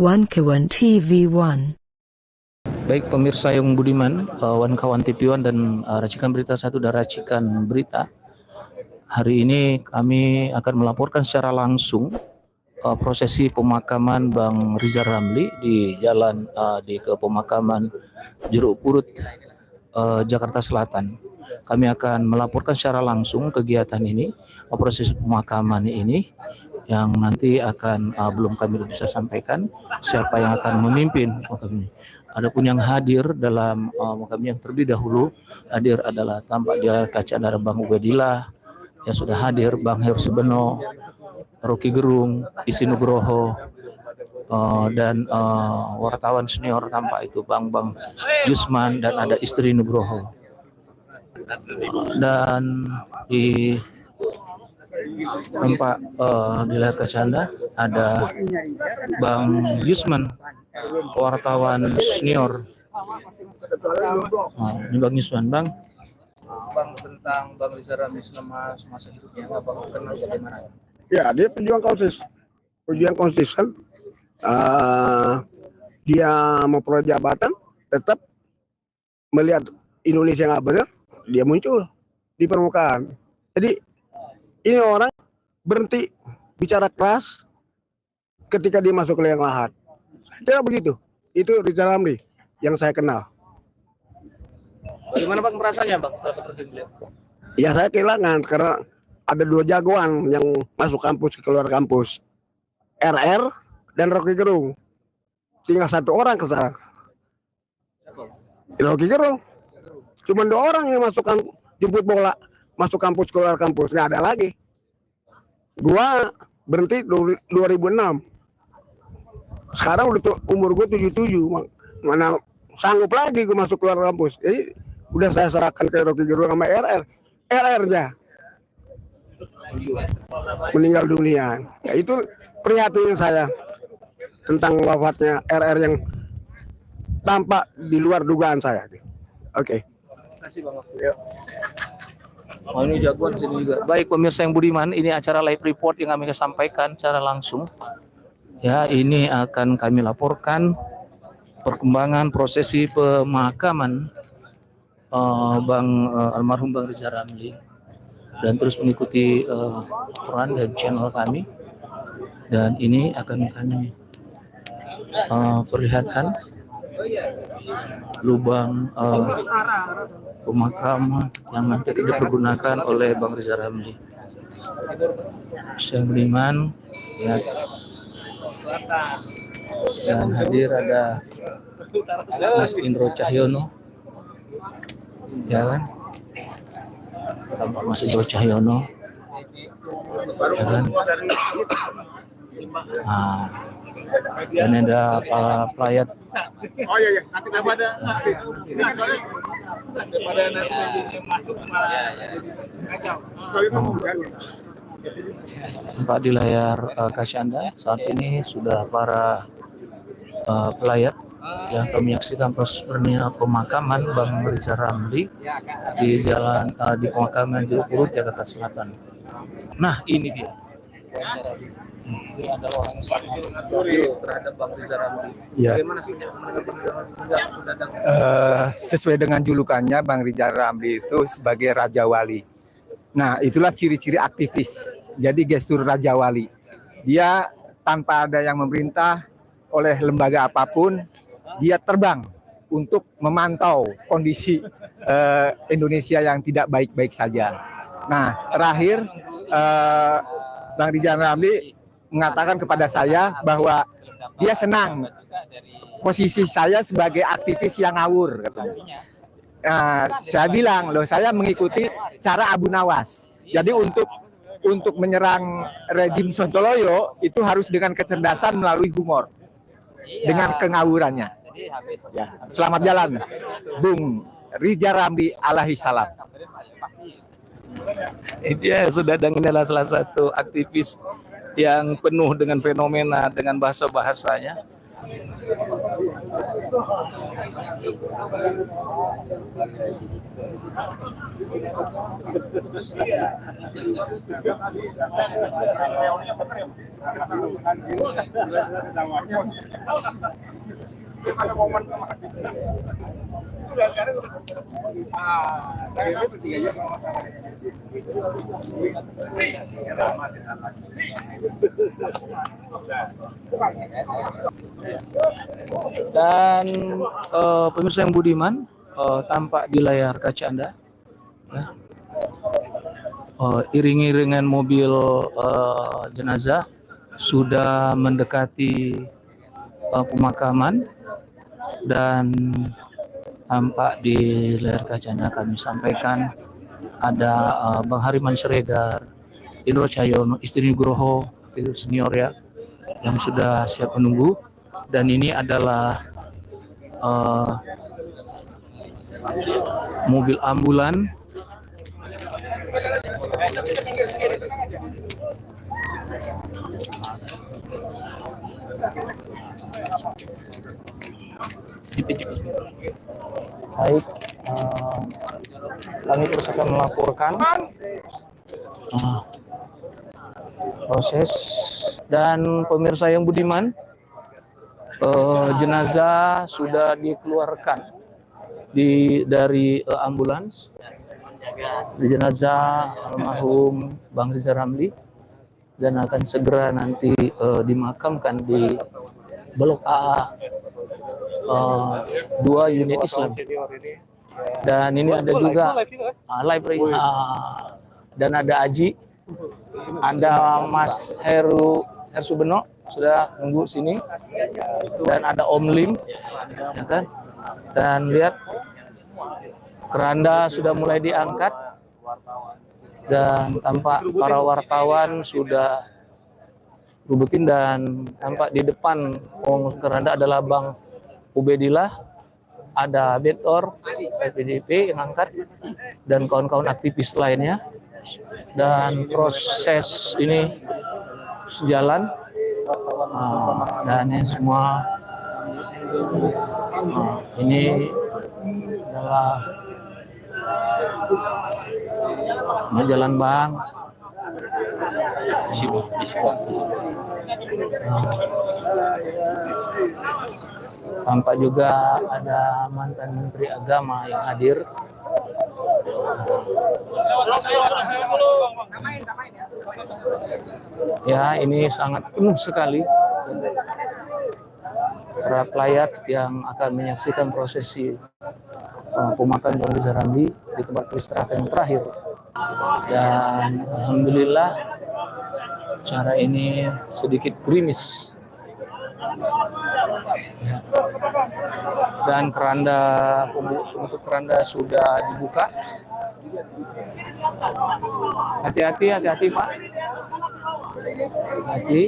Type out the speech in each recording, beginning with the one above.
Wankawan TV1. Baik pemirsa yang budiman, Wankawan TV1 dan Racikan Berita 1 dan Racikan Berita. Hari ini kami akan melaporkan secara langsung prosesi pemakaman Bang Rizal Ramli di jalan di ke pemakaman Jeruk Purut, Jakarta Selatan. Kami akan melaporkan secara langsung kegiatan ini, proses pemakaman ini, yang nanti akan belum kami bisa sampaikan siapa yang akan memimpin makam ini. Adapun yang hadir dalam makam yang terlebih dahulu hadir adalah tampak di kaca ada Bang Ubedillah yang sudah hadir, Bang Heru Subeno, Rocky Gerung, Isi Nugroho, dan wartawan senior tampak itu Bang Yusman dan ada istri Nugroho. Dan di tempat di layar kaca Anda ada Bang Yusman, wartawan senior. Ini Bang Yusman, Bang tentang Bang Rizal Ramli selama masa hidupnya, Bang kenal bagaimana? Ya, dia pejuang konsisten. Dia memperoleh jabatan, tetap melihat Indonesia nggak benar, dia muncul di permukaan. Jadi ini orang berhenti bicara keras ketika dia masuk ke liang lahat. Saya kira begitu. Itu Rizal Ramli yang saya kenal. Bagaimana Bang perasaannya Bang setelah terjun beliau? Ya saya kehilangan karena ada dua jagoan yang masuk kampus ke keluar kampus, RR dan Rocky Gerung. Tinggal satu orang ke sana. Rocky Gerung. Cuma dua orang yang masukkan jemput bola, masuk kampus keluar kampus, nggak ada lagi. Gua berhenti 2006. Sekarang udah umur gue 77, mana sanggup lagi gue masuk keluar kampus. Jadi udah saya serahkan ke Rocky Gerung sama RR. RR-nya meninggal dunia. Ya itu prihatin saya tentang wafatnya RR yang tampak di luar dugaan saya. Oke. Terima kasih Bang. Ini jagoan sini juga. Baik pemirsa yang budiman, ini acara live report yang kami sampaikan secara langsung. Ya, ini akan kami laporkan perkembangan prosesi pemakaman almarhum Bang Rizal Ramli, dan terus mengikuti peran dan channel kami. Dan ini akan kami perlihatkan lubang pemakaman yang nanti dipergunakan oleh Bang Rizal Ramli. Yang beriman ya, dan hadir ada Mas Indro Cahyono, ya kan? Tampak Mas Indro Cahyono, ya kan? Dan ada para pelayat. Oh iya, nanti ada. Tempat di layar kaca Anda saat ini sudah para pelayat yang kami menyaksikan proses pemakaman Bang Rizal Ramli di jalan di pemakaman Jeruk Purut, Jakarta Selatan. Nah ini dia. Ini ada orang yang terhadap Bang Rizal Ramli. Ya. Bagaimana sih sesuai dengan julukannya, Bang Rizal Ramli itu sebagai Raja Wali. Nah, itulah ciri-ciri aktivis. Jadi gestur Raja Wali. Dia tanpa ada yang memerintah oleh lembaga apapun, dia terbang untuk memantau kondisi Indonesia yang tidak baik-baik saja. Nah, terakhir Bang Rizal Ramli mengatakan kepada saya bahwa dia senang posisi saya sebagai aktivis yang ngawur, katanya. Saya bilang, loh saya mengikuti cara Abu Nawas. Jadi untuk menyerang rejim Sontoloyo itu harus dengan kecerdasan melalui humor, dengan kengawurannya. Ya, selamat jalan, Bung Rizal Ramli alaihi salam. Dia sudah adalah salah satu aktivis yang penuh dengan fenomena dengan bahasa-bahasanya. Dan pemirsa yang budiman, tampak di layar kaca Anda, ya, iring-iringan mobil jenazah sudah mendekati pemakaman, dan tampak di layar kaca Anda kami sampaikan ada Bang Hariman Siregar, Indro Cahyono, istri Nugroho, itu senior ya, yang sudah siap menunggu. Dan ini adalah mobil ambulan baik. Kami terus akan melaporkan proses. Dan pemirsa yang budiman, jenazah sudah dikeluarkan dari ambulans. Jenazah almarhum Bang Rizal Ramli, dan akan segera nanti dimakamkan di Blok A 2 unit Islam. Dan ini ada juga live, dan ada Aji, ada Mas Heru Subeno sudah nunggu sini, dan ada Om Lim, ya kan? Dan lihat keranda sudah mulai diangkat, dan tampak para wartawan sudah rubukin, dan tampak di depan keranda adalah Bang Ubedillah, ada Betor PDIP yang angkat, dan kawan-kawan aktivis lainnya. Dan proses ini sejalan, dan ini semua ini adalah jalan Bang. Tampak juga ada mantan Menteri Agama yang hadir. Ya, ini sangat penuh sekali para pelayat yang akan menyaksikan prosesi pemakaman Bang Rizal Ramli di tempat peristirahatan yang terakhir. Dan alhamdulillah cara ini sedikit gerimis. Ya. Dan penutup keranda sudah dibuka. Hati-hati Pak. Hati.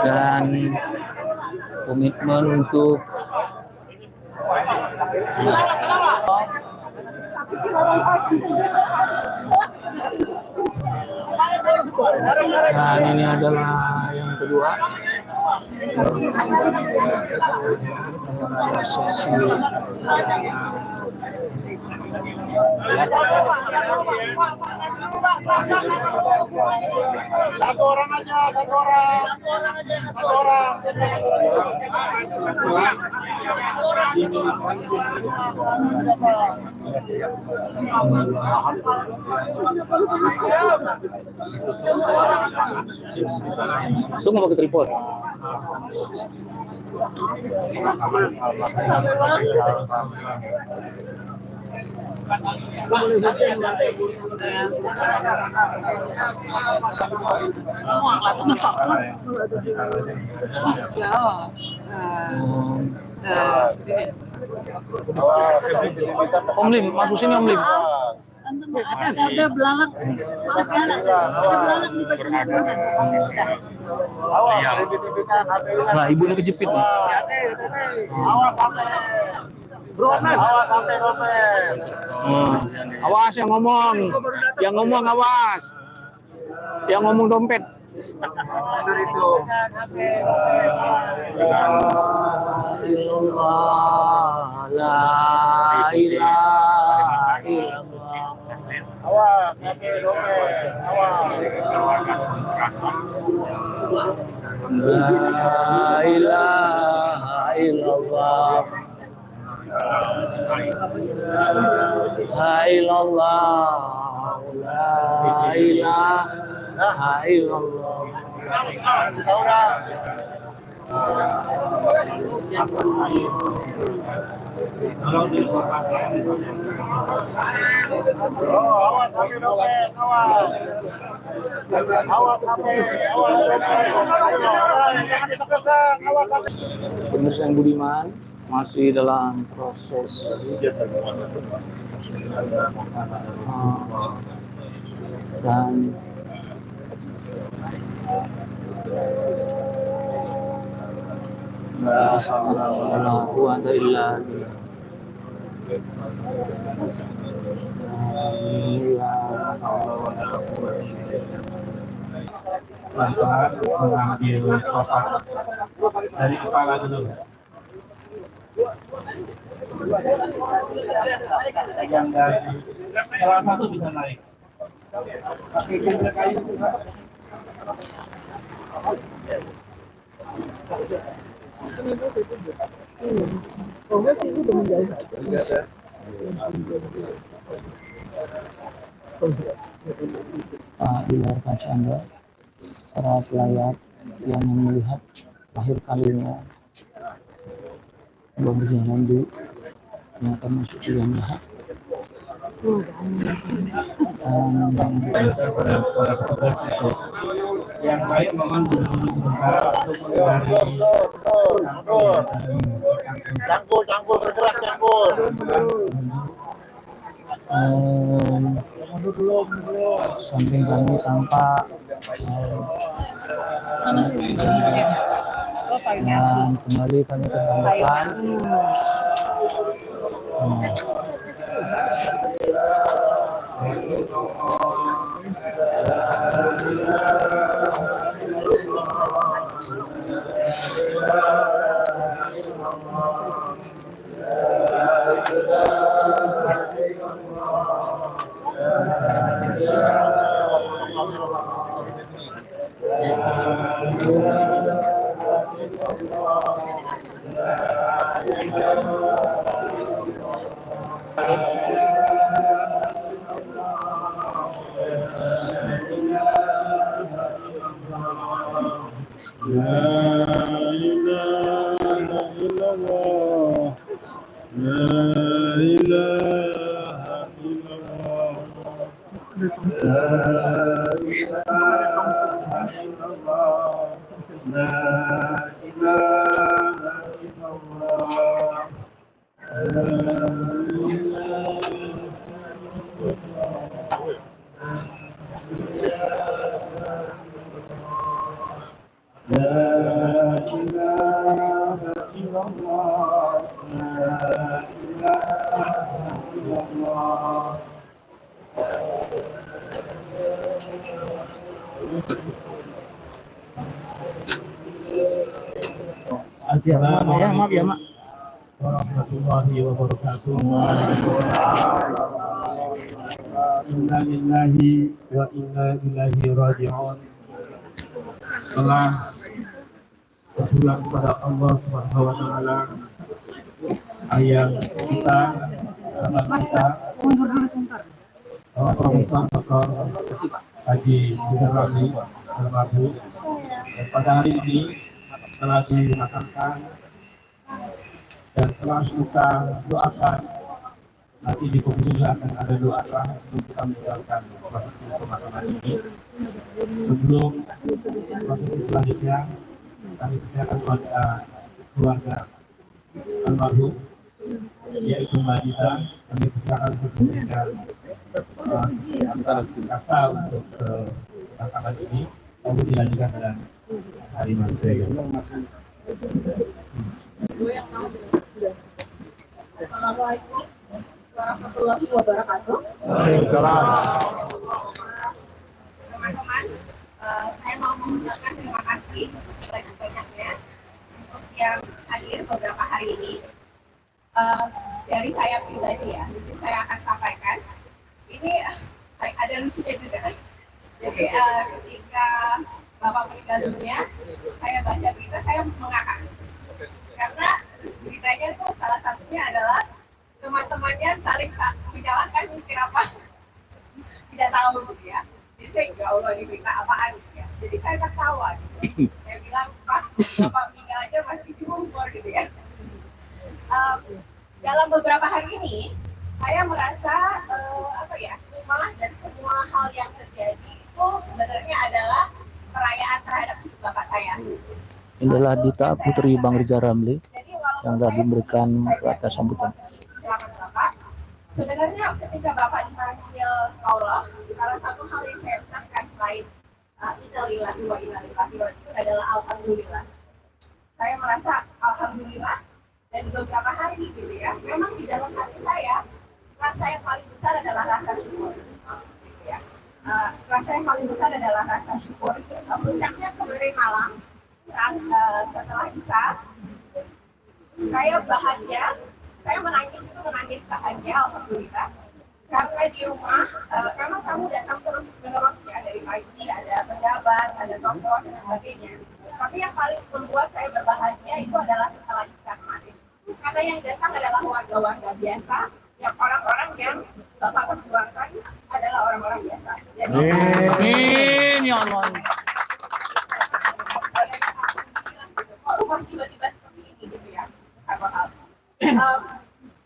Dan komitmen untuk dan ini adalah yang kedua, prosesi satu orang aja. Tunggu pakai tripod. Om Lim, masuk sini Om Lim. Ada belalang. Nah, ibunya kejepit nih. Awas sampai Awas yang ngomong awas. Yang ngomong dompet. illallah, la ilaha illallah. Awas, awas. La ilaha illallah. La ilallah. La ilaha illallah. Awas, kami dompet, awas. Awas, kami, awas dompet. Jangan disek-desek, awas kami. Pemirsa yang budiman, masih dalam proses dan la hawla wala quwwata illa billah. Pelan-pelan mengambil kotak dari kepala dulu. Yang dari salah satu bisa naik. Di luar kaca Anda, para pelayat yang melihat akhir kalinya berjalan di yang akan masuk ke yang jahat. Para petugas untuk yang lain mohon dulu sebentar untuk menghindari Cangkul, bergerak cangkul. Samping kami tampak dan kembali kami kembalikan Assalamualaikum warahmatullahi wabarakatuh. Inna lillahi wa inna ilaihi raji'un. Telah berpulang kepada Allah Subhanahu wa taala. Ayah kita, anak kita, Profesor Dr. Haji Rizal Ramli almarhum. Dan pada hari ini telah dimakamkan dan telah kita doakan. Nanti di komisi juga akan ada doa sebelum kita menjalankan prosesi pemakaman ini. Sebelum prosesi selanjutnya, kami persilakan kepada keluarga almarhum, yaitu Mbak Dita. Kami persilakan untuk memberikan kata untuk pemakaman ini. Lalu dilanjutkan dengan hari manusia. Assalamualaikum warahmatullahi wabarakatuh. Waalaikumsalam. Teman-teman, saya mau kasih banyak-banyaknya untuk yang hadir beberapa hari ini. Dari saya pribadi ya, mungkin saya akan sampaikan. Ini ada lucunya juga. Jadi ketika Bapak meninggal dunia, saya baca berita, saya mengakak. Karena beritanya itu salah satunya adalah teman-temannya saling menyalahkan kenapa tidak tahu gitu ya. Jadi saya, ya Allah, ini berita apaan gitu ya. Jadi saya ketawa gitu. Saya bilang, Pak, Bapak meninggal aja masih di humor gitu ya. Dalam beberapa hari ini, saya merasa rumah dan semua hal yang terjadi itu sebenarnya adalah perayaan terhadap hidup Bapak saya. Inilah Dita Putri Bang Rizal Ramli yang telah memberikan kata sambutan. Sebenarnya ketika Bapak dipanggil Allah, salah satu hal yang saya ucapkan selain innalillahi wa inna ilaihi raji'un adalah alhamdulillah. Saya merasa alhamdulillah, dan beberapa hari gitu ya, memang di dalam hati saya rasa yang paling besar adalah rasa syukur. Gitu ya. Rasa yang paling besar adalah rasa syukur. Puncaknya kemarin malam saat setelah Isya, saya bahagia. Saya menangis bahagia, alhamdulillah. Karena di rumah, memang kamu datang terus menerus ya, dari pagi ada pejabat, ada tokoh dan sebagainya. Tapi yang paling membuat saya berbahagia itu adalah setelah Isya kemarin. Karena yang datang adalah warga-warga biasa, yang orang-orang yang Bapak perjuangkan adalah orang-orang biasa. Jadi, Amin ya Allah. kok rumah tiba-tiba seperti ini gitu ya, satu hal.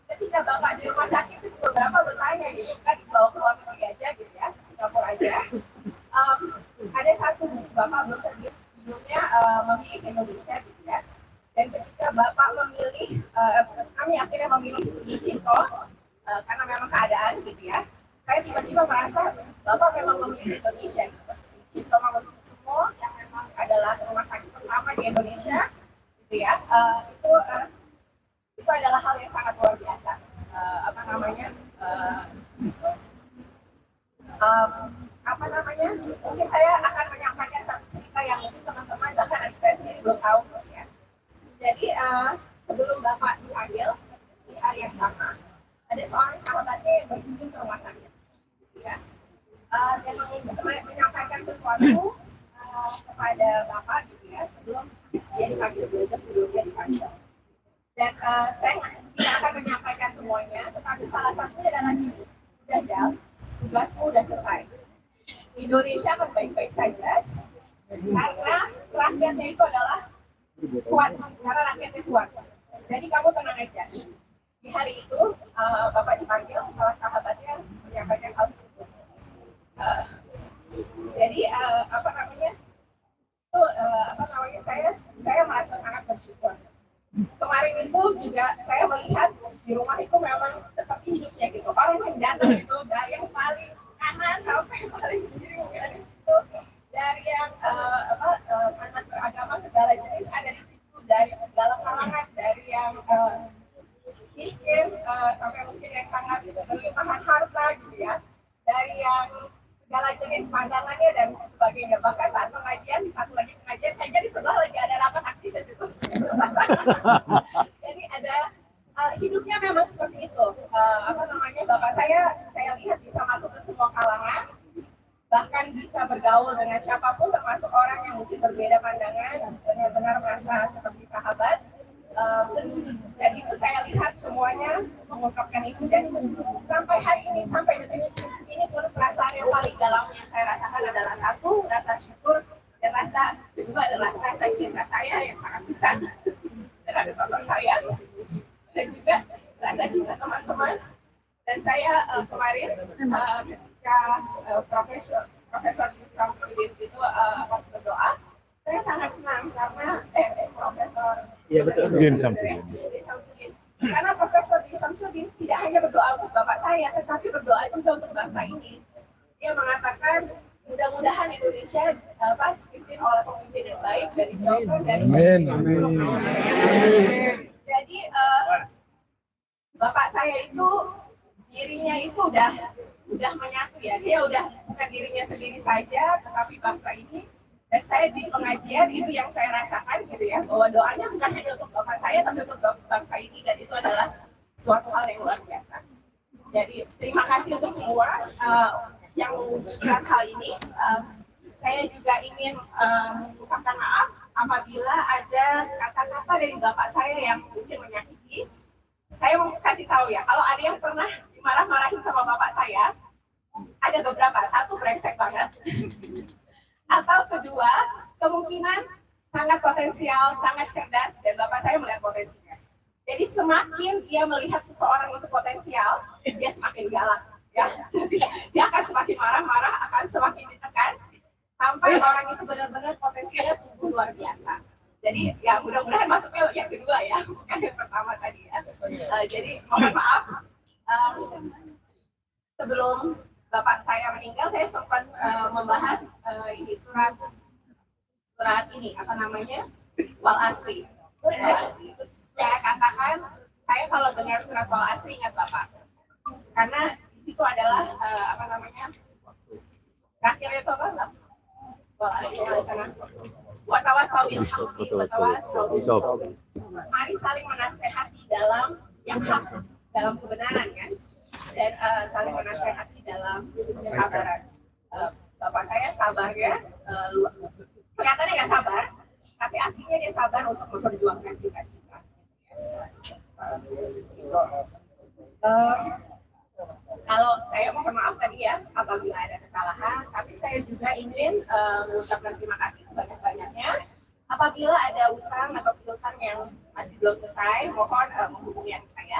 Ketika Bapak di rumah sakit itu beberapa bertanya gitu kan, dibawa ke luar negeri aja gitu ya, ke Singapura aja. Ada satu buku Bapak belum terbit, judulnya Memilih Indonesia gitu ya. Dan ketika Bapak memilih, kami akhirnya memilih di Cipto karena memang keadaan gitu ya. Saya tiba-tiba merasa Bapak memang memilih Indonesia gitu. Cipto Mangunkusumo yang memang adalah rumah sakit pertama di Indonesia gitu ya. Itu adalah hal yang sangat luar biasa. Mungkin saya akan menyampaikan satu cerita yang mungkin teman-teman bahkan adik saya sendiri belum tahu ya. Jadi sebelum Bapak dipanggil, persis di hari yang sama, ada seorang sahabatnya yang berkunjung ke rumah sakit, ya. Dan menyampaikan sesuatu kepada Bapak gitu ya, sebelum dia dipanggil, 2 jam sebelum dia dipanggil. Dan saya tidak akan menyampaikan semuanya, tetapi salah satunya adalah gini, udah Jal, tugasmu udah selesai. Indonesia akan baik-baik saja, karena rakyatnya itu adalah kuat, karena rakyatnya kuat. Jadi kamu tenang aja. Di hari itu, Bapak dipanggil setelah sahabatnya menyampaikan hal tersebut. Jadi, saya merasa sangat bersyukur. Kemarin itu juga saya melihat di rumah itu memang seperti hidupnya gitu. Orang yang datang itu dari yang paling kanan sampai paling kiri mungkin ada di situ. Dari yang sangat beragama segala jenis ada di situ. Dari segala kalangan, dari yang miskin sampai mungkin yang sangat berlimpahan harta gitu ya. Dari yang segala jenis pandangannya dan sebagainya. Bahkan saat pengajian, di satu lagi pengajian, kayaknya di sebelah lagi ada rapat aktivis itu. Jadi ada hidupnya memang seperti itu. Bapak saya lihat bisa masuk ke semua kalangan, bahkan bisa bergaul dengan siapapun, termasuk orang yang mungkin berbeda pandangan, benar-benar merasa seperti sahabat. Dan itu saya lihat semuanya mengungkapkan itu, dan sampai hari ini, sampai detik ini pun perasaan yang paling dalam yang saya rasakan adalah satu, rasa syukur, dan rasa kedua adalah rasa cinta saya yang sangat besar terhadap Bapak saya, dan juga rasa cinta teman-teman. Dan saya kemarin ketika Profesor Samsudin itu berdoa, saya sangat senang karena Profesor Samsudin. Karena Profesor Samsudin tidak hanya berdoa untuk Bapak saya, tetapi berdoa juga untuk bangsa ini. Dia mengatakan mudah-mudahan Indonesia dapat dipimpin oleh pemimpin yang baik dan dijauhkan dari Jadi Bapak saya itu dirinya itu udah menyatu ya. Dia udah bukan dirinya sendiri saja, tetapi bangsa ini. Dan saya di pengajian itu yang saya rasakan gitu ya, bahwa doanya bukan hanya untuk bapak saya tapi untuk bangsa ini, dan itu adalah suatu hal yang luar biasa. Jadi terima kasih untuk semua yang mewujudkan hal ini. Saya juga ingin mengucapkan maaf apabila ada kata-kata dari bapak saya yang mungkin menyakiti. Saya mau kasih tahu ya, kalau ada yang pernah dimarah-marahin sama bapak saya, ada beberapa. Satu, brengsek banget. Atau kedua, kemungkinan sangat potensial, sangat cerdas, dan bapak saya melihat potensinya. Jadi semakin dia melihat seseorang itu potensial, dia semakin galak. Ya, jadi dia akan semakin marah-marah, akan semakin ditekan, sampai orang itu benar-benar potensialnya tumbuh luar biasa. Jadi ya mudah-mudahan masuknya yang kedua ya, bukan yang pertama tadi ya. Jadi mohon maaf, sebelum bapak saya meninggal, saya sempat membahas ini surat ini apa namanya, wal asri. Saya katakan, saya kalau dengar surat wal asri ingat bapak, karena di situ adalah apa namanya, terakhirnya itu apa? Wal asri di sana. Watawasau bil haqqi, watawasau bis sabr. Mari saling menasehati dalam yang hak, dalam kebenaran kan, dan saling menasehati dalam kesabaran. Bapak saya sabarnya, kelihatannya nggak sabar, tapi aslinya dia sabar untuk memperjuangkan cita-cita. Kalau saya mohon maaf tadi ya apabila ada kesalahan, tapi saya juga ingin mengucapkan terima kasih sebanyak-banyaknya. Apabila ada utang atau piutang yang masih belum selesai, mohon menghubungi adik saya.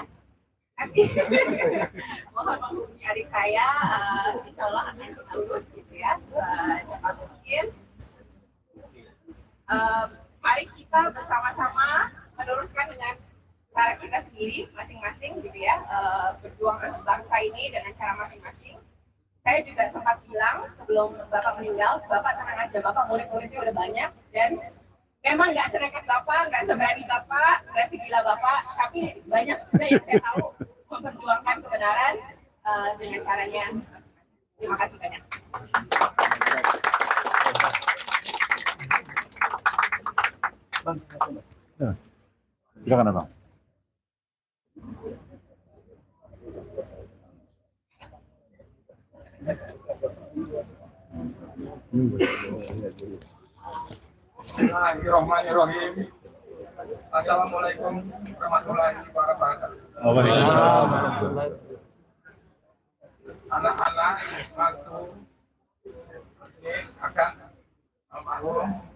Mohon menghubungi adik saya, insya Allah akan kita lurus gitu ya secepat mungkin. Mari kita bersama-sama meneruskan dengan cara kita sendiri masing-masing gitu ya, berjuang untuk bangsa ini dengan cara masing-masing. Saya juga sempat bilang sebelum bapak meninggal, bapak tenang aja, bapak murid-muridnya udah banyak, dan memang nggak senekat bapak, nggak seberani bapak, nggak segila bapak, tapi banyak juga yang saya tahu memperjuangkan kebenaran dengan caranya. Terima kasih banyak. Silakan Abang. Bismillahirrahmanirrahim. Assalamualaikum warahmatullahi wabarakatuh. Anak-anak, mantu, adik, kakak, almarhum,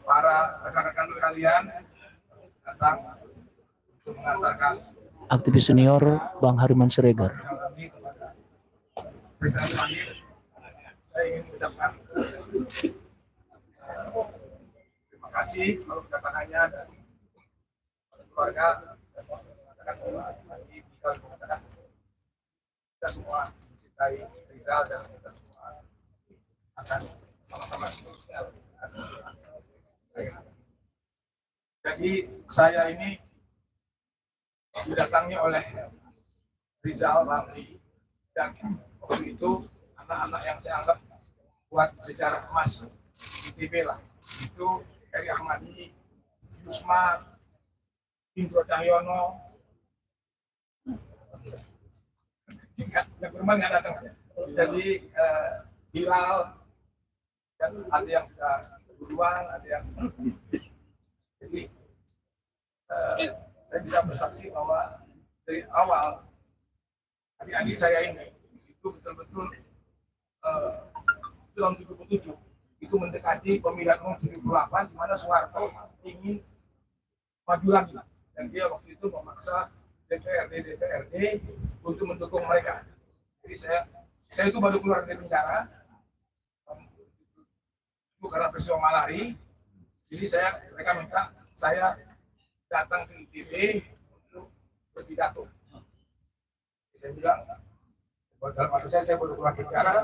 para rekan-rekan sekalian datang untuk mengantarkan Aktivis senior Bang Hariman Siregar. Presiden Mahir. Saya ingin mengucapkan terima kasih kalau kedatangannya dan keluarga. Saya mau mengatakan bahwa tadi Mika mengatakan kita semua mencintai Rizal dan kita semua akan sama-sama sosial. Jadi saya ini didatangi oleh Rizal Ramli, dan waktu itu anak-anak yang saya anggap buat sejarah emas di ITB lah, itu Eri Ahmadi, Yusma, Indro Cahyono, yang bermain nggak datang. Jadi Hilal, dan ada yang sudah duluan, ada yang jadi saya bisa bersaksi bahwa dari awal adik-adik saya ini itu betul-betul tahun 77 itu mendekati pemilihan umum 78 di mana Soeharto ingin maju lagi, dan dia waktu itu memaksa DPRD untuk mendukung mereka. Jadi saya itu baru keluar dari penjara itu karena peristiwa Malari. Jadi mereka minta saya datang ke ITB untuk berpidato. Saya bilang, dalam hati saya baru keluar penjara,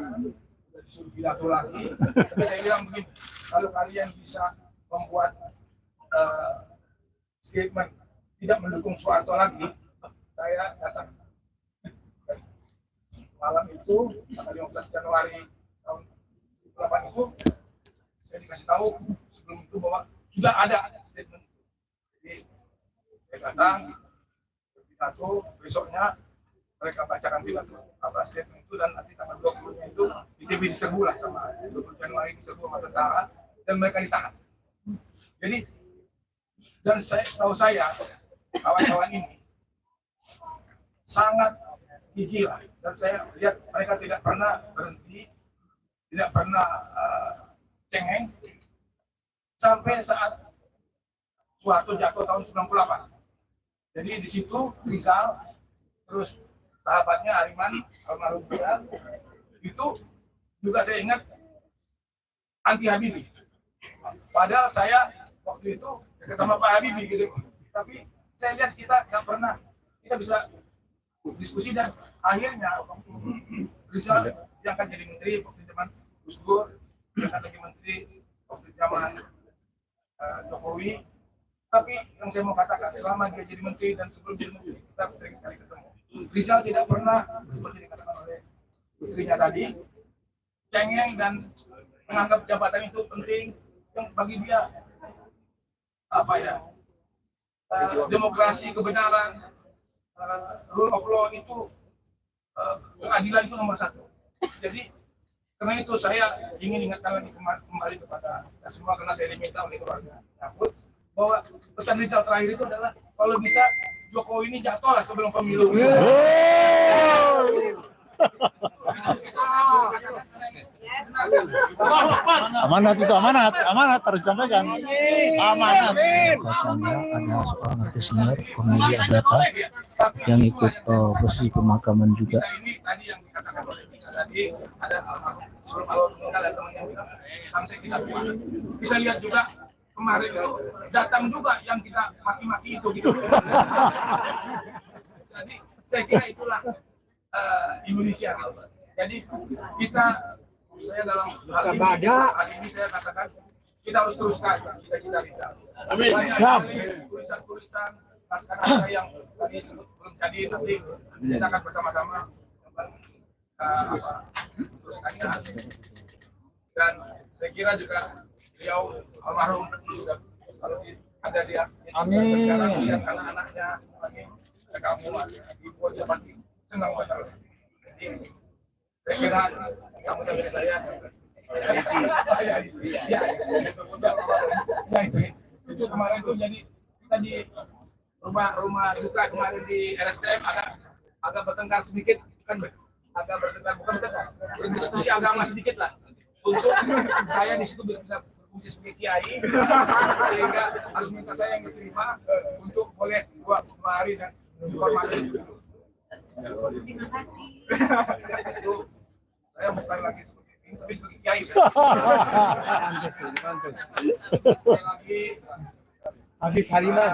sudah disuruh pidato lagi. Tapi saya bilang begini, kalau kalian bisa membuat statement tidak mendukung Soeharto lagi, saya datang. Malam itu, tanggal 15 Januari tahun 2008 itu, saya dikasih kasih tahu sebelum itu bahwa sudah ada statement itu. Jadi saya datang pidato, besoknya mereka bacakan pidato apa statement itu, dan nanti tanggal 20-nya itu ITB diserbu lah sama 20 Januari diserbu sama tentara dan mereka ditahan. Jadi dan setahu saya kawan-kawan ini sangat gigih lah, dan saya lihat mereka tidak pernah berhenti, tidak pernah cengeng sampai saat Soeharto jatuh tahun 98. Jadi di situ Rizal, terus sahabatnya Ariman almarhum juga, itu juga saya ingat anti Habibie. Padahal saya waktu itu dekat sama Pak Habibie gitu, tapi saya lihat kita nggak pernah kita bisa diskusi, dan akhirnya Rizal yang akan jadi menteri waktu zaman Gus Dur, yang akan jadi menteri waktu zaman Jokowi. Tapi yang saya mau katakan, selama dia jadi menteri dan sebelum jadi menteri, kita sering sekali ketemu. Rizal tidak pernah seperti dikatakan oleh putrinya tadi, cengeng dan menganggap jabatan itu penting. Yang bagi dia apa ya, demokrasi, kebenaran, rule of law itu, keadilan itu nomor satu. Jadi karena itu saya ingin ingatkan lagi kembali kepada kita semua, karena saya diminta oleh keluarga Yakut bahwa pesan Rizal terakhir itu adalah kalau bisa Jokowi ini jatuh lah sebelum pemilu. Amanat itu amanat harus disampaikan. Amanat. Bacanya ada seorang artis senior Cornelia Agatha yang ikut prosesi pemakaman juga. Ini tadi yang dikatakan oleh Tika tadi, ada sebelum awal meninggal ada teman yang bilang bangsa kita kuat. Kita lihat juga kemarin itu datang juga yang kita maki-maki itu gitu. Jadi saya kira itulah Indonesia. Jadi kita, saya dalam hal ini saya katakan kita harus teruskan cita-cita Rizal. Banyak sekali tulisan-tulisan naskah yang tadi sebelum jadi, nanti kita akan bersama-sama teruskannya. Dan saya kira juga beliau almarhum sudah kalau ada dia sekarang lihat anak-anaknya semuanya, ada kamu, ada ibu, dia pasti senang banget. Jadi saya kira sambutan dari saya itu kemarin tuh, jadi kita di rumah duka kemarin di RSTM agak bertengkar sedikit, kan agak bertengkar, bukan bertengkar, berdiskusi agama sedikit lah, untuk saya di situ bisa berfungsi sebagai kiai, sehingga argumentasi saya yang diterima untuk boleh dua hari dan dihormati. Terima kasih. Itu saya bukan lagi sebagai ini, tapi sebagai kiai. Sekali lagi, Habib Halimah,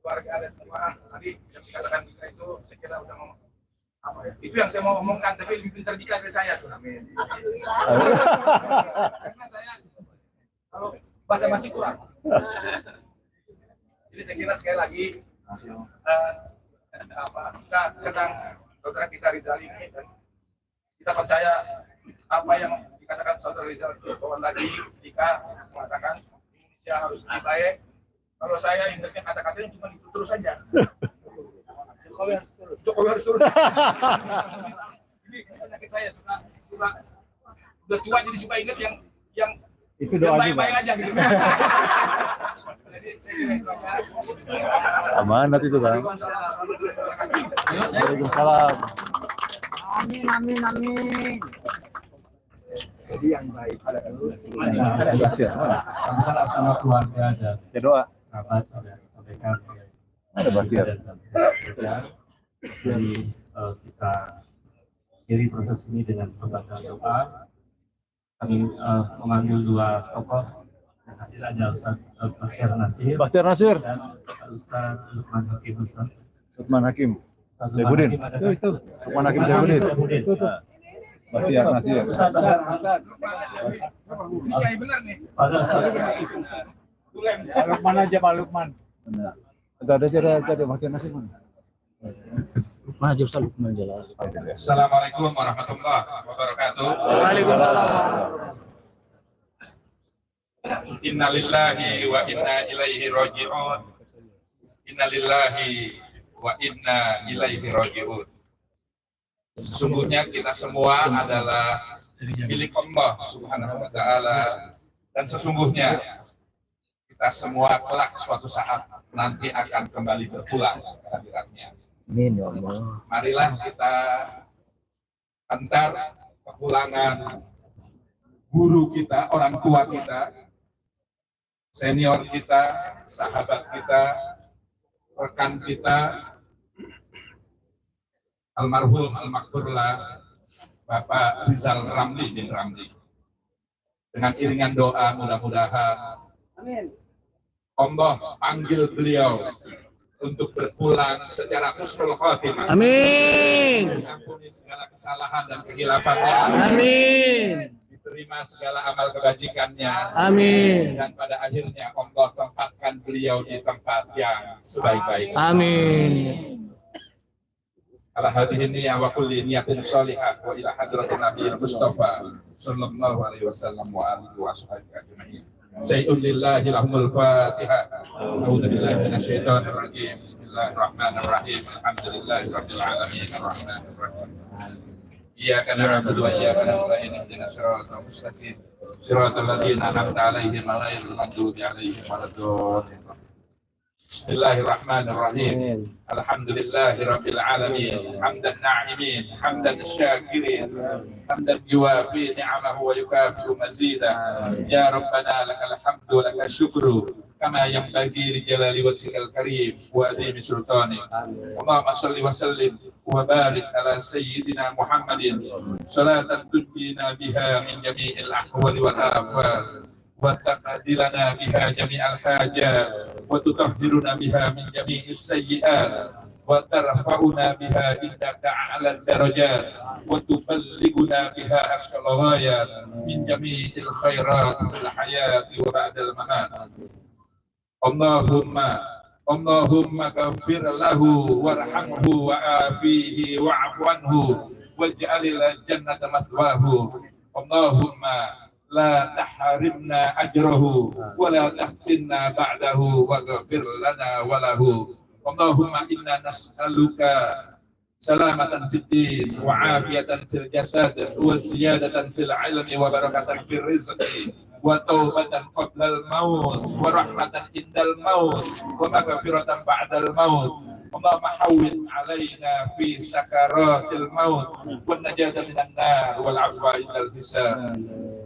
keluarga dan semua tadi yang dikatakan Dika itu, saya kira udah ngomong apa ya? Itu yang saya mau omongkan, tapi lebih pintar Dika dari saya tuh. Karena saya kalau bahasa masih kurang. Jadi saya kira sekali lagi kita kenang saudara kita Rizal ini, dan kita percaya apa yang dikatakan saudara Rizal bahwa tadi Dika mengatakan Indonesia harus lebih baik. Kalau saya ingatnya kata-katanya cuma itu terus saja. Jokowi harus turun. Ini penyakit saya suka udah tua jadi suka ingat yang Itu doa baik-baik aja gitu. Jadi saya kira itu aja. Amanat itu kan. Waalaikumsalam. Amin. jadi yang baik ada Antara sama keluarga dan Ya doa. sahabat sudah sampaikan. Ada bakhtiar. Jadi kita akhiri proses ini dengan pembacaan doa. Kami mengambil dua tokoh yang hadir, ada Ustaz Bakhtiar Nasir Bakhtiar Nasir, dan Ustaz Lukman Hakim. Lukman Hakim, Ustaz Zaibuddin. Hakim ada kan? Lukman Hakim Zaibuddin. Bakhtiar Nasir. Ustaz Iya benar nih. pada saat Lukman aja Pak Lukman. Benar. Ada Bakhtiar Nasir mana? Lukman aja Ustaz, Lukman jelas. Assalamualaikum warahmatullahi wabarakatuh. Waalaikumsalam. Innalillahi wa inna ilaihi raji'un. Innalillahi wa inna ilaihi raji'un. Sesungguhnya kita semua adalah milik Allah Subhanahu wa Ta'ala, dan sesungguhnya kita semua kelak suatu saat nanti akan kembali berpulang ke hadiratnya. Amin ya Allah. Marilah kita antar kepulangan guru kita, orang tua kita, senior kita, sahabat kita, rekan kita, almarhum almakfurlah Bapak Rizal Ramli bin Ramli. Dengan iringan doa mudah-mudahan Allah panggil beliau untuk berpulang secara husnul khotimah. Amin. Ampuni segala kesalahan dan kehilafannya. Amin. Diterima segala amal kebajikannya. Amin. Dan pada akhirnya Allah tempatkan beliau di tempat yang sebaik-baiknya. Amin. Ala hadhihi niyyah wa kulli niyatin shalihah wa ila hadratin nabiyil mustafa sallallahu alaihi wasallam wa alihi wa sahbihi ajma'in. Sayyidul lillahi lahumul fatihah. A'udzu billahi minasyaitonir rajim. Bismillahirrahmanirrahim. Alhamdulillahi rabbil alamin arrahmanir rahim. Iyyaka na'budu wa iyyaka nasta'in. Ihdinas siratal mustaqim. Siratal ladzina an'amta 'alaihim ghairil maghdubi 'alaihim waladdallin. Bismillahirrahmanirrahim. Alhamdulillahi rabbil alamin. Hamdan na'imin, hamdan syakirin, hamdan yuwafi ni'amahu wa yukafi'u mazidah. Ya Rabbana lakal hamdu wa lakal syukru kama yanbaghi li jalali wajhikal karim wa adhimi sultanik. Allahumma shalli wa sallim wa barik ala sayyidina Muhammadin salatan tunjina biha min jami'il ahwali wal afat wa taqdi lana biha jami'al hajat wa tutahhiruna biha min jami'is sayyi'at wa tarfa'una biha indaka a'la darajat wa tuballighuna biha aqsal ghayat min jami'il khairat fil hayati wa ba'dal mamat. Allahumma ghafir lahu warhamhu wa afihi wa'fu anhu waj'alil jannata mathwahu. Allahumma la tahrimna ajrahu wa la taftinna ba'dahu waghfir lana wa lahu. Allahumma inna nas'aluka salamatan fid din wa afiyatan fil jasad wa ziyadatan fil ilmi wa barakatan fil rizqi wa taubatan qablal maut wa rahmatan indal maut wa maghfiratan ba'dal maut. Allahumma hawwin alaina fi sakaratil maut wa najata minan nar wal afwa indal hisab.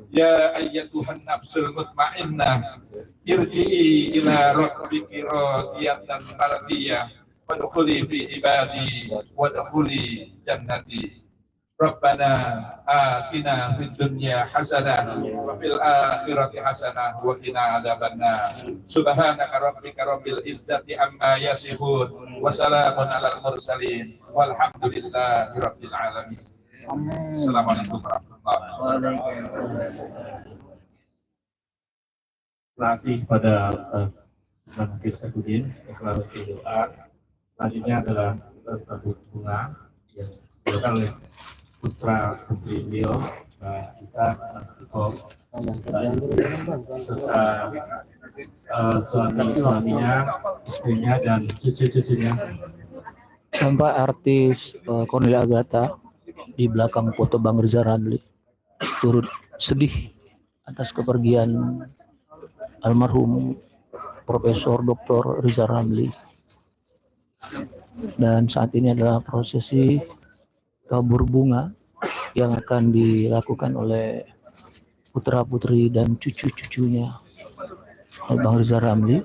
Ya ayyatuhan nafsul mutmainnah irji'i ila rabbiki radiyatan mardiyah wadkhuli fi ibadi wadkhuli jannati. Rabbana atina fid dunya hasanah wa fil akhirati hasanah wa qina adzabannar. Subhanaka rabbika rabbil izzati amma yasifun wa salamun alal mursalin walhamdulillahi rabbil alamin. Assalamualaikum warahmatullahi wabarakatuh. Terima kasih kepada Ustaz Hafiz Saifuddin yang telah berdoa. Selanjutnya adalah tabur bunga yang dilakukan oleh putra putri beliau, kita Mas Iko, serta suaminya, istrinya dan cucu-cucunya. Tampak artis Cornelia Agatha di belakang foto Bang Rizal Ramli turut sedih atas kepergian almarhum Profesor Dr. Rizal Ramli. Dan saat ini adalah prosesi tabur bunga yang akan dilakukan oleh putra-putri dan cucu-cucunya Bang Rizal Ramli.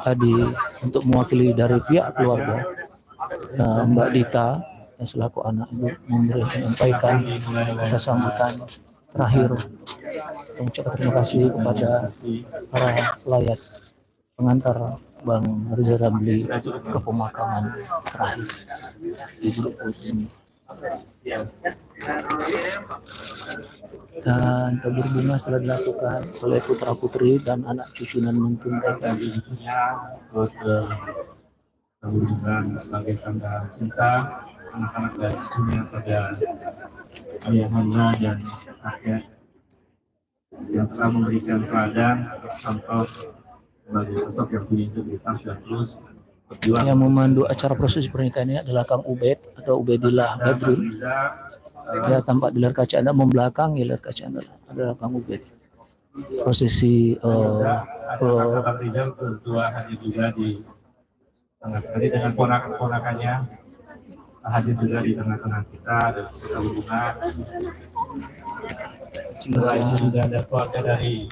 Tadi untuk mewakili dari pihak keluarga, Mbak Dita yang selaku anak ibu menyampaikan kata sambutan terakhir, mengucapkan terima kasih kepada para pelayat pengantar Bang Rizal Ramli ke pemakaman terakhir di Blukut ini. Dan tabur bunga setelah dilakukan oleh putra putri dan anak cucu dan menantu mereka. Tabur bunga sebagai tanda cinta anak-anak dan cucunya pada ayahanda dan kakek yang yang telah memberikan teladan contoh sebagai sosok yang punya integritas dan terus berjuang. Yang memandu acara prosesi pernikahan ini adalah Kang Ubed atau Ubedillah Badrun. Dia tampak di layar kaca Anda, membelakangi layar kaca Anda adalah Kang Ubed. Prosesi Kang Rizal berdua hadir juga di tengah-tengah dengan ponakan-ponakannya, hadir juga di tengah-tengah kita, dan kita hubungan. Setelah itu juga ada keluarga dari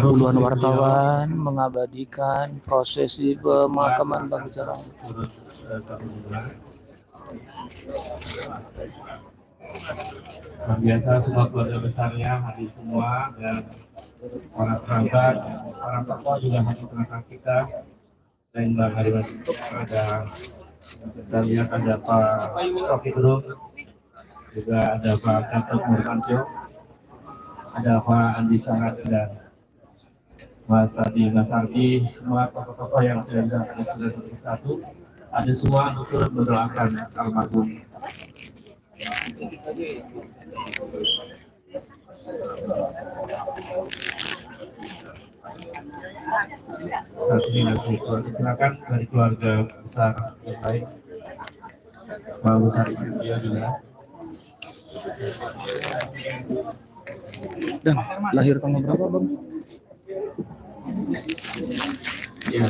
puluhan wartawan mengabadikan prosesi pemakaman Bang Rizal Ramli. Biasa semua keluarga besarnya hadir semua, dan para kerabat, para tokoh juga hadir di tengah kita. Selain Bang Hariman, ada kita lihat ada Pak Rocky Gerung, juga ada Pak Gatot Nurmantio, ada Pak Andi Sangat dan Mas Adi Masardi, semua tokoh-tokoh yang sudah satu persatu. Ada semua untuk mendoakan almarhum. Saat ini masih silakan dari keluarga besar yang lain, Pak Besar dia juga. Dan lahir tanggal berapa Bang? Ya,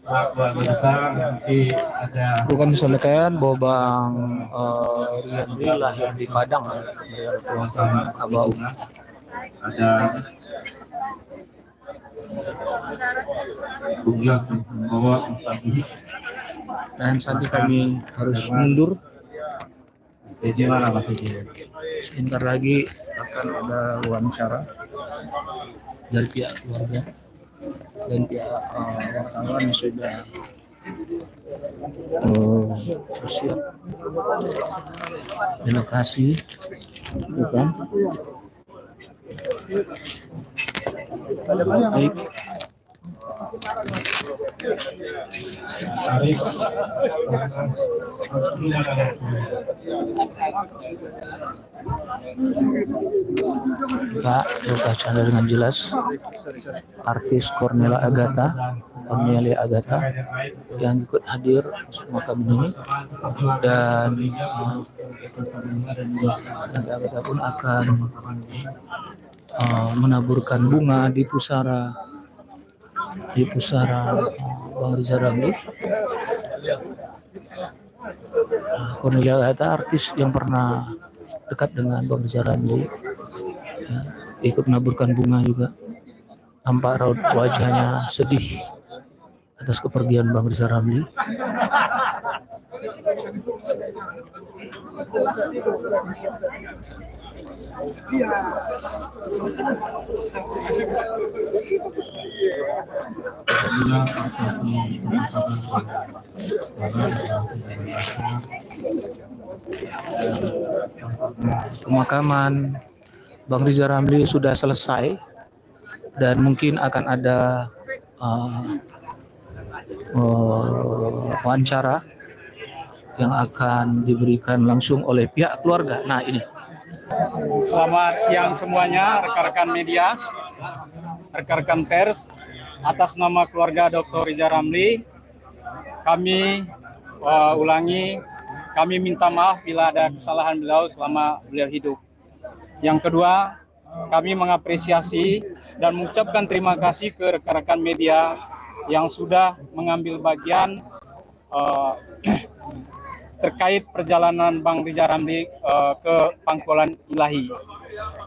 keluarga besar nanti ada. Bukan disampaikan bahwa Bang Riyandi lahir di Padang, sama Abau. Ada Buglas membawa dan saat ini kami harus mundur. Jadi mana Mas ini? Sebentar lagi akan ada wawancara dari pihak keluarga dan pihak wartawan sudah bersiap di lokasi, bukan? Baik. Pak, baca dengan jelas artis Cornelia Agatha yang ikut hadir makam ini, dan Agatha pun akan menaburkan bunga di pusara Bang Rizal Ramli. Cornelia Agatha, artis yang pernah dekat dengan Bang Rizal Ramli, ya, ikut menaburkan bunga juga. Tampak raut wajahnya sedih atas kepergian Bang Rizal Ramli. Pemakaman Bang Rizal Ramli sudah selesai, dan mungkin akan ada wawancara yang akan diberikan langsung oleh pihak keluarga. Nah ini. Selamat siang semuanya, rekan-rekan media, rekan-rekan pers. Atas nama keluarga Dr. Rizal Ramli, kami kami minta maaf bila ada kesalahan beliau selama beliau hidup. Yang kedua, kami mengapresiasi dan mengucapkan terima kasih ke rekan-rekan media yang sudah mengambil bagian terkait perjalanan Bang Rizal Ramli ke Pangkuan Ilahi.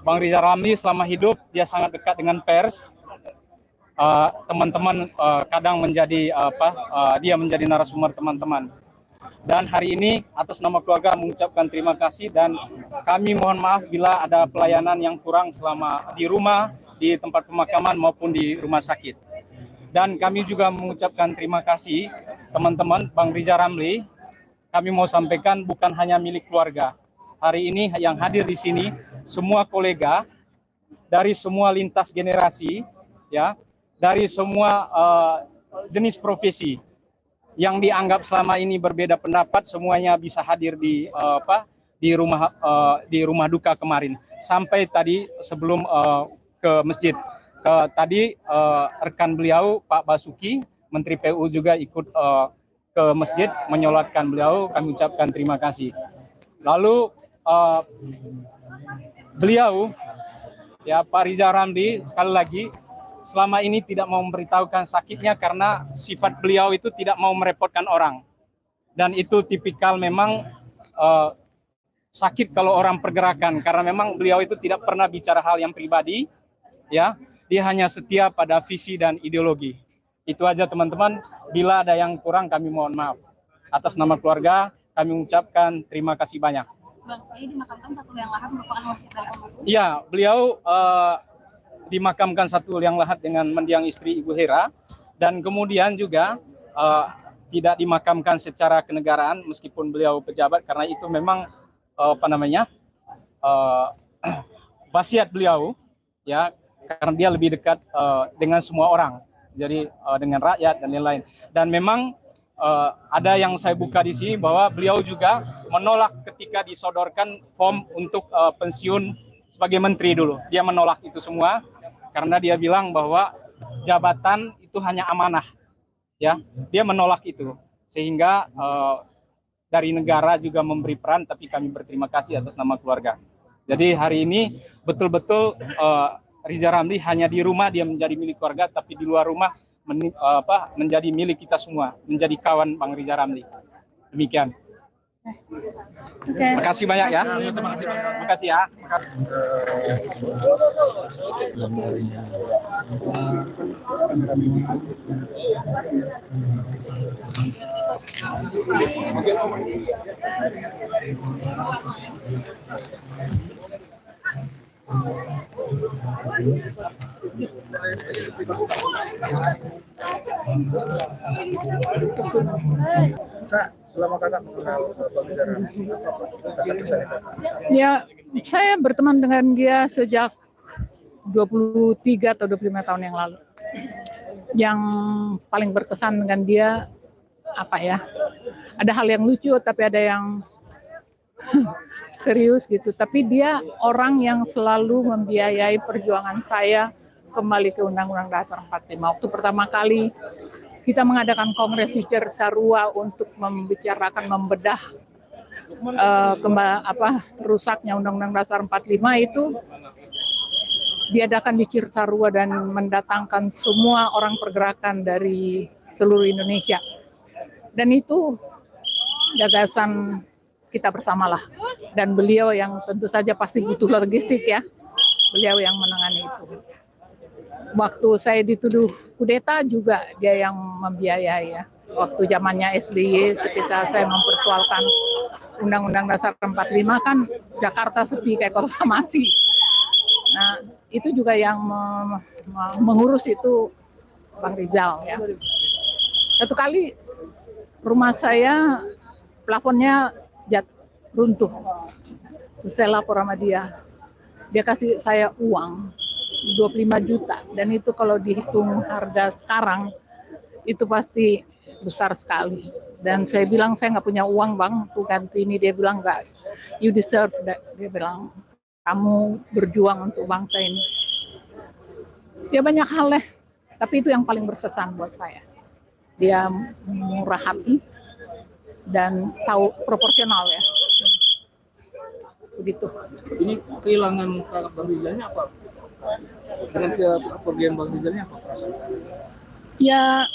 Bang Rizal Ramli selama hidup dia sangat dekat dengan pers. Teman-teman kadang menjadi dia menjadi narasumber teman-teman. Dan hari ini atas nama keluarga mengucapkan terima kasih, dan kami mohon maaf bila ada pelayanan yang kurang selama di rumah, di tempat pemakaman maupun di rumah sakit. Dan kami juga mengucapkan terima kasih teman-teman Bang Rizal Ramli. Kami mau sampaikan bukan hanya milik keluarga. Hari ini yang hadir di sini semua kolega dari semua lintas generasi, ya, dari semua jenis profesi yang dianggap selama ini berbeda pendapat, semuanya bisa hadir di rumah duka kemarin. sampai tadi sebelum ke masjid. Tadi rekan beliau Pak Basuki, Menteri PU juga ikut ke masjid menyolatkan beliau. Kami ucapkan terima kasih. Lalu beliau, ya Pak Rizal Ramli, sekali lagi selama ini tidak mau memberitahukan sakitnya karena sifat beliau itu tidak mau merepotkan orang. Dan itu tipikal memang sakit kalau orang pergerakan, karena memang beliau itu tidak pernah bicara hal yang pribadi, ya. Dia hanya setia pada visi dan ideologi. Itu aja teman-teman. Bila ada yang kurang kami mohon maaf. Atas nama keluarga kami mengucapkan terima kasih banyak. Bang, ini dimakamkan satu liang lahat merupakan wasiat dari almarhum. Iya, beliau dimakamkan satu liang lahat dengan mendiang istri Ibu Hera, dan kemudian juga tidak dimakamkan secara kenegaraan meskipun beliau pejabat, karena itu memang wasiat beliau, ya, karena dia lebih dekat dengan semua orang, jadi dengan rakyat dan lain-lain. Dan memang ada yang saya buka di sini bahwa beliau juga menolak ketika disodorkan form untuk pensiun sebagai menteri dulu. Dia menolak itu semua karena dia bilang bahwa jabatan itu hanya amanah, ya. Dia menolak itu, sehingga dari negara juga memberi peran, tapi kami berterima kasih atas nama keluarga. Jadi hari ini betul-betul Rizal Ramli hanya di rumah dia menjadi milik keluarga, tapi di luar rumah menjadi milik kita semua, menjadi kawan Bang Rizal Ramli. Demikian. Terima kasih banyak ya. Terima kasih ya. Kak, selama kakak mengenal Bang Rizal Ramli, apa kesan-kesannya Kak? Ya, saya berteman dengan dia sejak 23 atau 25 tahun yang lalu. Yang paling berkesan dengan dia, apa ya, ada hal yang lucu, tapi ada yang serius gitu. Tapi dia orang yang selalu membiayai perjuangan saya kembali ke Undang-Undang Dasar 45. Waktu pertama kali kita mengadakan kongres di Cisarua untuk membicarakan, membedah rusaknya Undang-Undang Dasar 45 itu diadakan di Cisarua dan mendatangkan semua orang pergerakan dari seluruh Indonesia. Dan itu gagasan kita bersamalah. Dan beliau yang tentu saja pasti butuh logistik ya, beliau yang menangani itu. Waktu saya dituduh kudeta juga dia yang membiayai ya. Waktu zamannya SBY ketika saya mempersoalkan Undang-Undang Dasar 45 kan Jakarta sepi kayak kota mati. Nah itu juga yang mengurus itu Bang Rizal ya. Satu kali rumah saya plafonnya runtuh. Terus saya lapor sama dia. Dia kasih saya uang 25 juta. Dan itu kalau dihitung harga sekarang, itu pasti besar sekali. Dan saya bilang, saya nggak punya uang bang, tuh ganti ini. Dia bilang, nggak, you deserve that. Dia bilang, kamu berjuang untuk bangsa ini. Ya banyak hal deh. Tapi itu yang paling berkesan buat saya. Dia murah hati dan tahu proporsional ya. Begitu. Ini kehilangan kakak Bang Rizalnya apa? Dengan kepergian Bang Rizalnya apa? Ya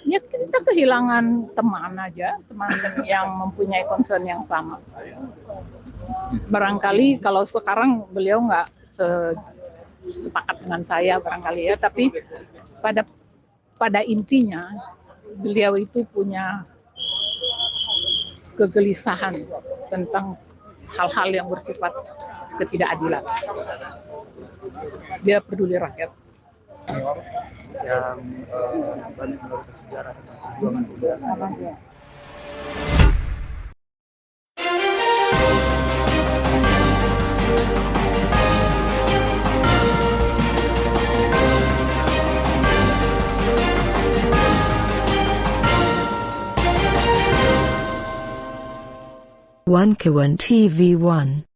kita kehilangan teman aja, teman yang mempunyai concern yang sama. Barangkali kalau sekarang beliau nggak sepakat dengan saya barangkali ya, tapi pada intinya beliau itu punya kegelisahan tentang hal-hal yang bersifat ketidakadilan. Dia peduli rakyat. Yang banyak menurut sejarah perjuangan budaya. One Kawan TV 1